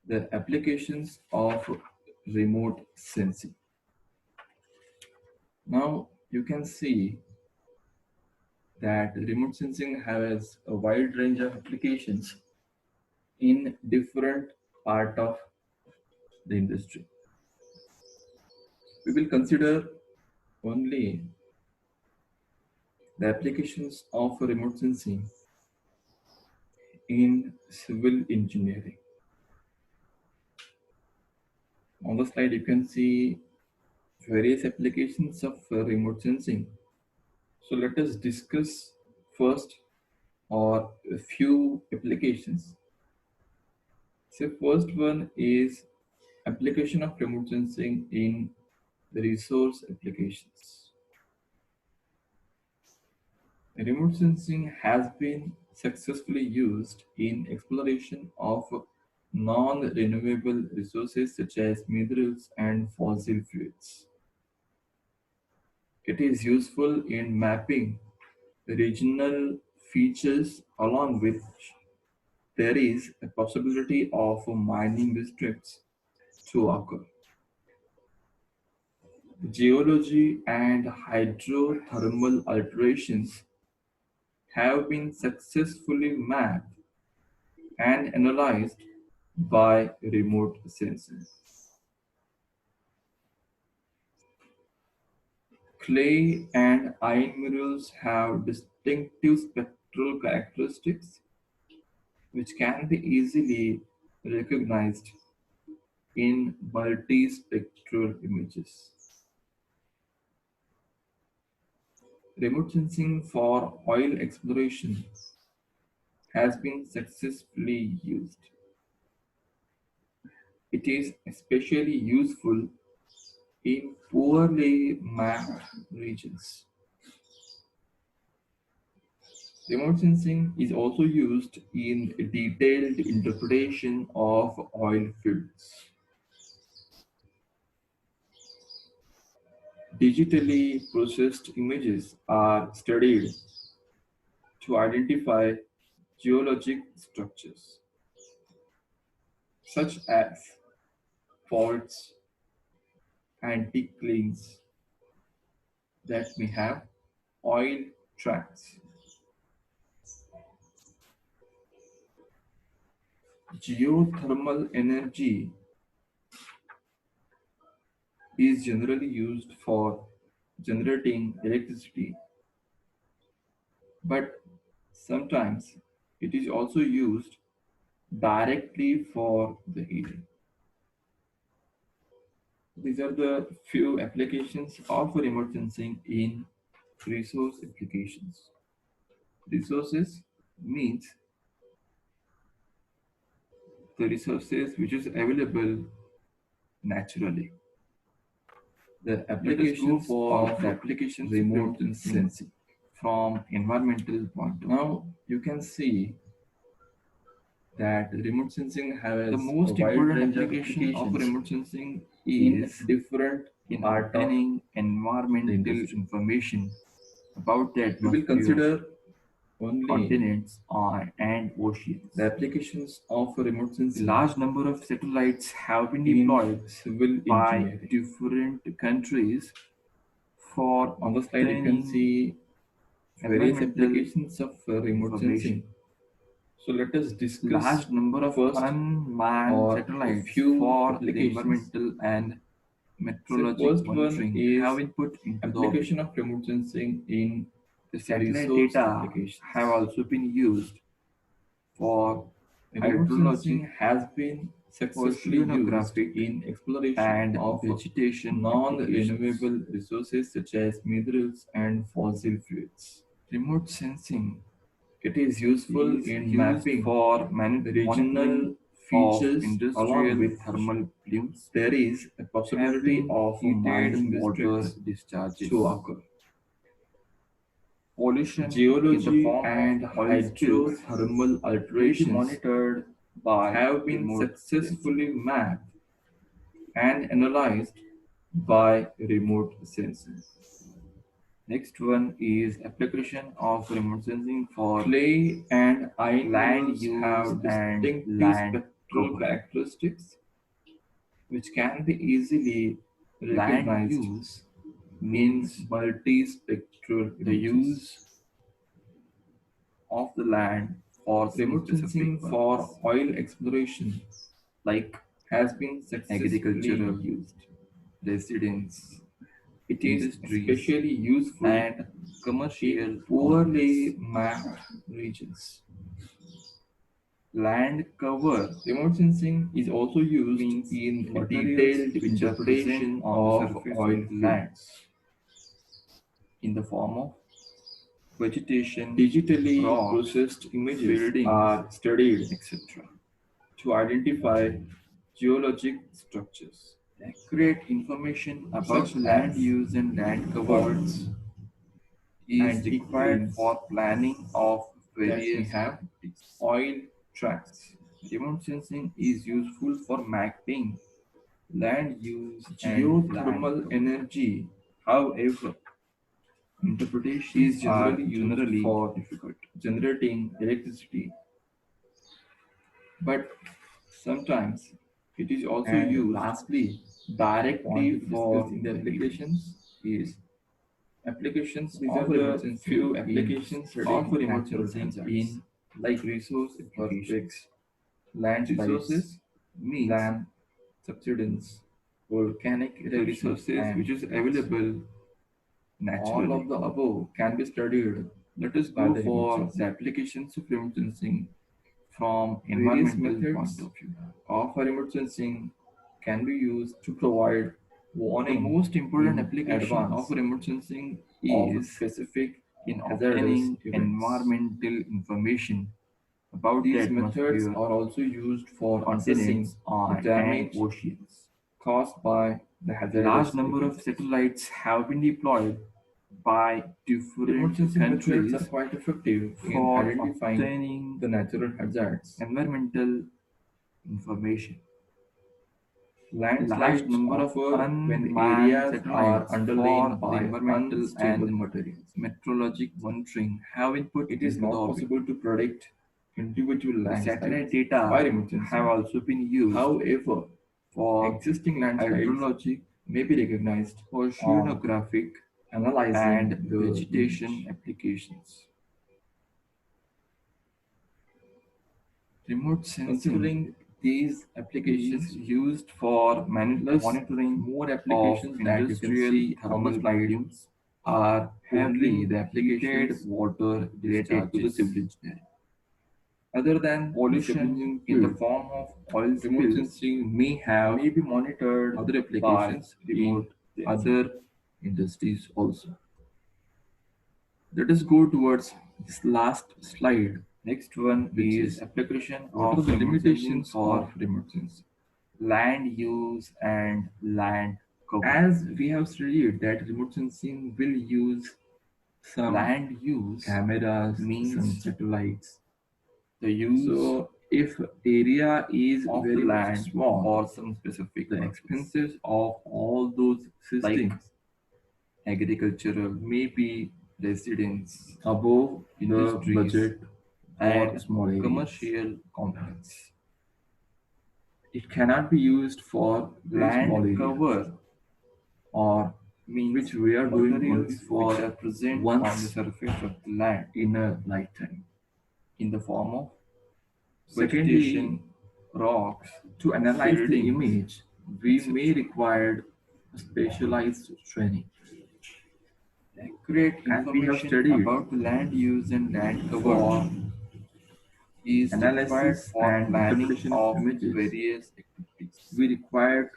the applications of remote sensing. Now you can see that remote sensing has a wide range of applications in different part of the industry. We will consider only the applications of remote sensing in civil engineering. On the slide, you can see various applications of remote sensing. So let us discuss first or a few applications. So first one is application of remote sensing in resource applications. Remote sensing has been successfully used in exploration of non-renewable resources such as minerals and fossil fuels. It is useful in mapping regional features along which there is a possibility of mining districts to occur. Geology and hydrothermal alterations have been successfully mapped and analyzed by remote sensing. Clay and iron minerals have distinctive spectral characteristics which can be easily recognized in multispectral images. Remote sensing for oil exploration has been successfully used. It is especially useful in poorly mapped regions. Remote sensing is also used in detailed interpretation of oil fields. Digitally processed images are studied to identify geologic structures, such as faults and declines that may have oil tracks. Geothermal energy is generally used for generating electricity, but sometimes it is also used directly for the heating. These are the few applications of remote sensing in resource applications. Resources means the resources which is available naturally. The applications of the applications remote sensing from environmental point of view. Now you can see that remote sensing has the most important application of remote sensing is different in obtaining environmental information about the atmosphere. We will consider only continents and oceans. The applications of remote sensing. A large number of satellites have been deployed civil by different countries for on the slide you can see various applications of remote sensing. So let us discuss large number of first unmanned satellites few for the environmental and meteorological monitoring have been put into application of remote sensing in the satellite data have also been used for hydrology has been successfully used in exploration and of vegetation non-renewable resources such as minerals and fossil fuels. Remote sensing it is useful in mapping for regional features along with thermal plumes. There is a possibility of mining districts discharges to occur. Pollution geology and hydrothermal alterations monitored by have been successfully mapped and analyzed by remote sensing. Next one is application of remote sensing for clay and iron land use have distinctive spectral characteristics which can be easily Land recognized use in means multispectral the images use of the land for some remote sensing specific for purpose, oil exploration, like has been successfully agricultural used. Residents, it is industries, especially useful and in commercial poorly contexts. mapped regions. Land cover Remote sensing is also used means in materials detailed which are present interpretation on the of surface of oil the land. fields in the form of vegetation, Digitally rocks, processed images buildings, are studied etc. to identify geologic Structures accurate information about such land as use and land cover faults is and required declines for planning of that may various have activities. oil tracts. Remote sensing is useful for mapping land use and land Geothermal cover. energy However, interpretations is are generally used generally for difficult, generating electricity, but sometimes it is also and used. lastly, the point Directly to discuss for in the the heating. applications is applications These are of the remote few sensing in applications of studying remote natural sensing hazards in like resource earthquakes, applications. landslides, Resources means land subsidence, volcanic the eruptions, resources and which is floods. available All naturally. of the above can be studied Let us by go the remote for the sensing. applications of remote sensing from Various environmental point methods of view. of remote sensing can be used to provide The warning most important in application of advance remote sensing of is specific in hazardous obtaining events. environmental information about the These methods atmosphere, are also used for assessing continents, the and damage oceans. caused by the Large hazardous number of events. satellites have been deployed by Remote different sensing methods are countries quite effective in for identifying obtaining the natural hazards. environmental information. Large Landslides number of occur when unmanned areas are satellites underlain for the by environmental unstable and materials. meteorologic monitoring have been put It is into the not orbit. possible to predict individual The satellite landslides by data remote have sensing. also been used However, for existing landslides hydrologic, may be recognized on oceanographic, analyzing and the vegetation image. applications. Remote sensing Considering these is applications, used for plus monitoring more of applications that you can industrial see on the thermal slide volumes, are only handling the heated applications water related to the discharges, civil engineering. Other than the civil pollution engineering in the field, form of oil remote spills sensing may have may be monitored other by applications in remote sensing. other industries also. Let us go towards this last slide, Next one which is is application what are of the remote sensing limitations of for remote sensing. land use and land cover. As we have studied that remote sensing will use some Land use cameras, some means satellites. the use So if area is of the very much land small, for some specific the purpose, expenses of all those like systems agricultural, may be residence, above the industries, budget for and small areas. commercial complex. It cannot be used for very small Land areas, cover or means which we are doing only materials which for are present on the once surface of the land in a lifetime. in the form of Secondly, vegetation, rocks, to analyze the buildings, image, we may etc. require specialized training. Accurate As we have information studied, about the land use and land cover for is required analysis for and planning interpretation of of images, various activities. we require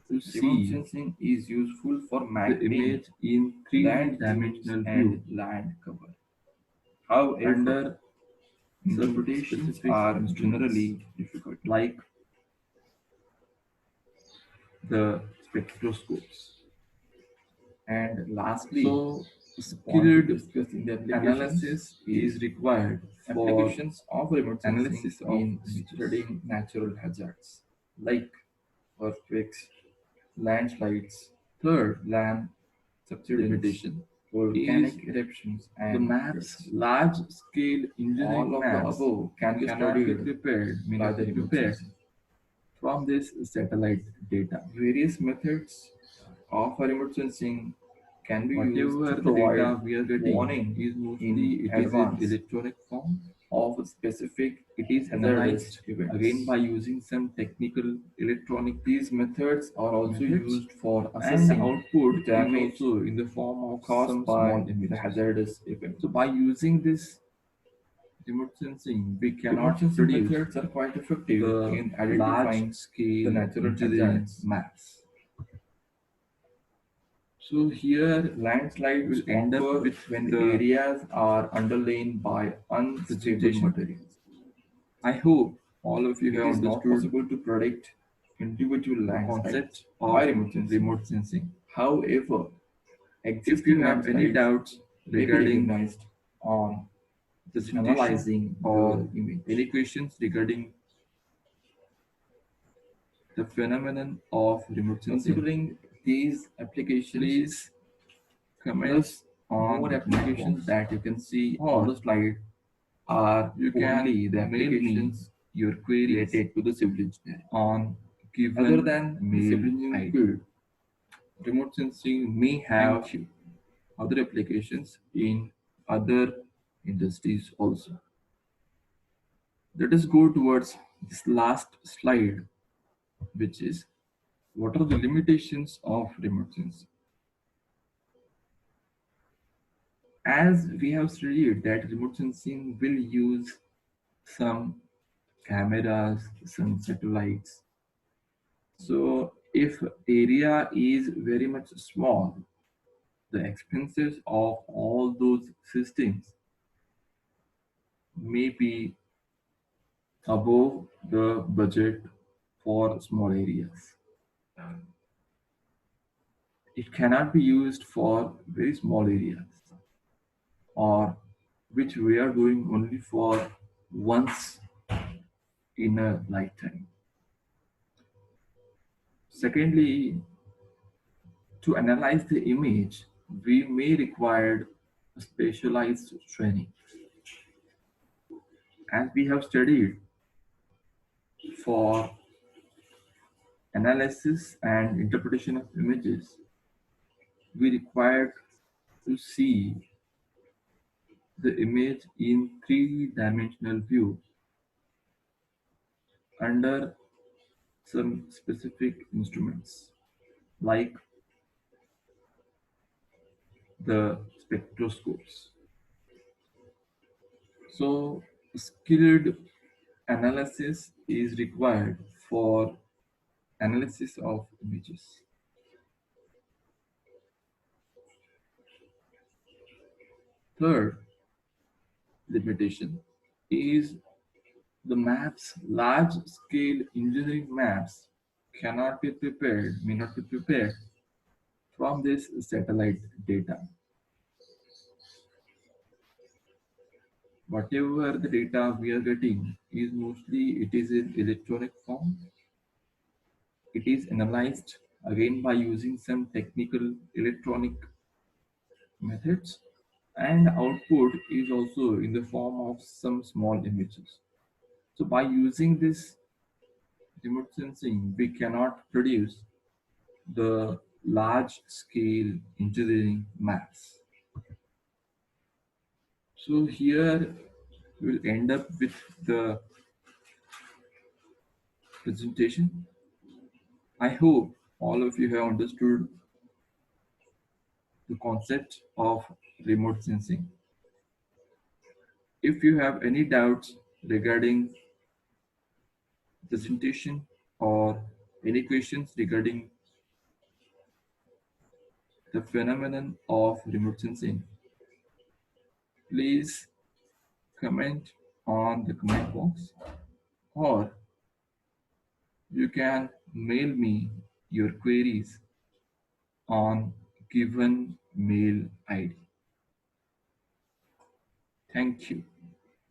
to Remote see sensing is useful for the mapping image in 3D land use dimensional and view land cover. However, under some interpretations specific are instruments generally difficult. like the spectroscopes. And lastly, So, the point to skilled discuss in the applications analysis is is required for applications of remote sensing analysis of in images. studying natural hazards like earthquakes, landslides, Third, land subsidence, repetition is volcanic eruptions, the and maps, floods. large scale All engineering of the maps above can be cannot be studied prepared, may by not the be remote prepared sensing. from this satellite data. Various methods of remote sensing can be used Whatever to the data provide we are getting warning is mostly in it is in advance electronic form. of specific It is hazardous analyzed again events. by using some technical electronic, These methods are also methods, used for and assessing output is damage also in the form of caused some small by the images. hazardous event. So by using this remote sensing, we Remote cannot sensing produce methods are quite effective the in large identifying the scale natural engineering hazards. maps. So here Landslides we'll end up occur with when the areas are underlain by unstable presentation. materials. I hope all of you It have is not understood possible to predict individual the landslides concept by of remote sensing. remote sensing. However, If you existing have any landslides doubts may be regarding recognized on presentation analyzing or the image. any questions regarding the phenomenon of remote sensing, Considering these applications please comment plus on more the comment applications box, that you can see on or the slide are you can only the mail me applications your queries related to the civil engineering. on Other given than the mail civil engineering ID. field, Remote sensing may have thank you. other applications in other industries also. Let us go towards this last slide, which is what are the limitations of remote sensing? As we have studied that remote sensing will use some cameras, some satellites. So if area is very much small, the expenses of all those systems may be above the budget for small areas. It cannot be used for very small areas or which we are doing only for once in a lifetime. Secondly, to analyze the image, we may require specialized training. As we have studied for analysis and interpretation of images, we require to see the image in three-dimensional view under some specific instruments like the spectroscopes. So skilled analysis is required for analysis of images. Third limitation is the maps, large scale engineering maps cannot be prepared, may not be prepared from this satellite data. Whatever the data we are getting is mostly it is in electronic form. It is analyzed again by using some technical electronic methods, and output is also in the form of some small images. So by using this remote sensing, we cannot produce the large scale engineering maps. So here we'll end up with the presentation. I hope all of you have understood the concept of remote sensing. If you have any doubts regarding presentation or any questions regarding the phenomenon of remote sensing, please comment on the comment box, or you can mail me your queries on given mail ID. Thank you.